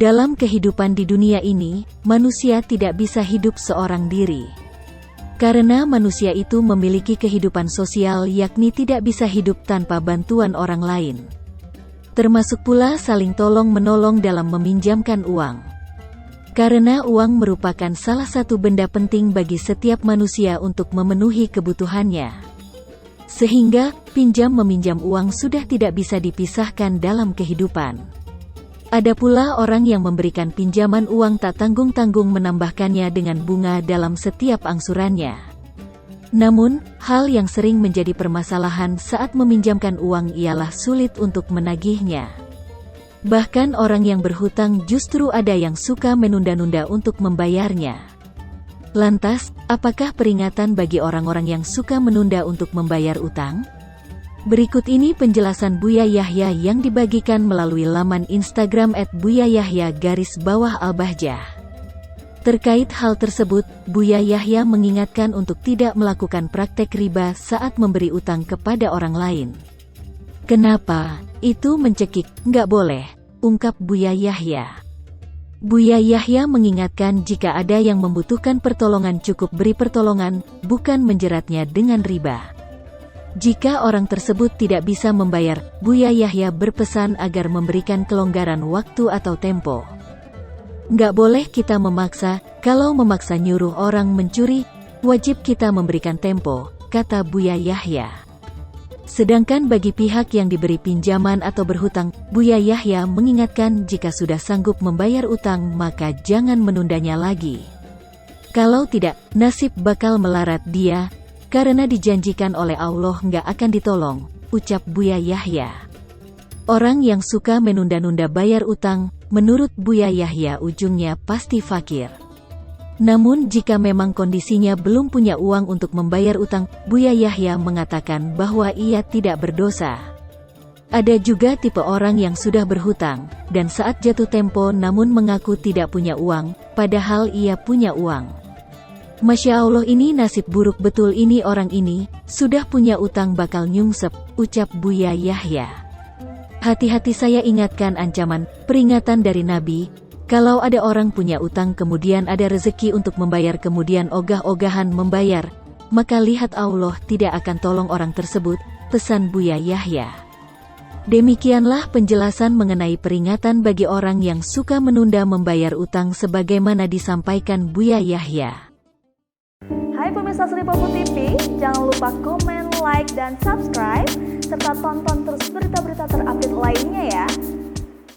Dalam kehidupan di dunia ini, manusia tidak bisa hidup seorang diri. Karena manusia itu memiliki kehidupan sosial, yakni tidak bisa hidup tanpa bantuan orang lain. Termasuk pula saling tolong-menolong dalam meminjamkan uang. Karena uang merupakan salah satu benda penting bagi setiap manusia untuk memenuhi kebutuhannya. Sehingga, pinjam-meminjam uang sudah tidak bisa dipisahkan dalam kehidupan. Ada pula orang yang memberikan pinjaman uang tak tanggung-tanggung menambahkannya dengan bunga dalam setiap angsurannya. Namun, hal yang sering menjadi permasalahan saat meminjamkan uang ialah sulit untuk menagihnya. Bahkan orang yang berhutang justru ada yang suka menunda-nunda untuk membayarnya. Lantas, apakah peringatan bagi orang-orang yang suka menunda untuk membayar utang? Berikut ini penjelasan Buya Yahya yang dibagikan melalui laman Instagram @buyayahya_albahjah. Terkait hal tersebut, Buya Yahya mengingatkan untuk tidak melakukan praktek riba saat memberi utang kepada orang lain. Kenapa? Itu mencekik, nggak boleh, ungkap Buya Yahya. Buya Yahya mengingatkan jika ada yang membutuhkan pertolongan cukup beri pertolongan, bukan menjeratnya dengan riba. Jika orang tersebut tidak bisa membayar, Buya Yahya berpesan agar memberikan kelonggaran waktu atau tempo. Nggak boleh kita memaksa, kalau memaksa nyuruh orang mencuri, wajib kita memberikan tempo, kata Buya Yahya. Sedangkan bagi pihak yang diberi pinjaman atau berhutang, Buya Yahya mengingatkan jika sudah sanggup membayar utang maka jangan menundanya lagi. Kalau tidak, nasib bakal melarat dia, karena dijanjikan oleh Allah nggak akan ditolong, ucap Buya Yahya. Orang yang suka menunda-nunda bayar utang, menurut Buya Yahya ujungnya pasti fakir. Namun jika memang kondisinya belum punya uang untuk membayar utang, Buya Yahya mengatakan bahwa ia tidak berdosa. Ada juga tipe orang yang sudah berhutang, dan saat jatuh tempo namun mengaku tidak punya uang, padahal ia punya uang. Masya Allah, ini nasib buruk betul ini orang ini, sudah punya utang bakal nyungsep, ucap Buya Yahya. Hati-hati, saya ingatkan ancaman, peringatan dari Nabi. Kalau ada orang punya utang kemudian ada rezeki untuk membayar kemudian ogah-ogahan membayar, maka lihat Allah tidak akan tolong orang tersebut, pesan Buya Yahya. Demikianlah penjelasan mengenai peringatan bagi orang yang suka menunda membayar utang sebagaimana disampaikan Buya Yahya. Hai pemirsa Sri Popo TV, jangan lupa komen, like, dan subscribe, serta tonton terus berita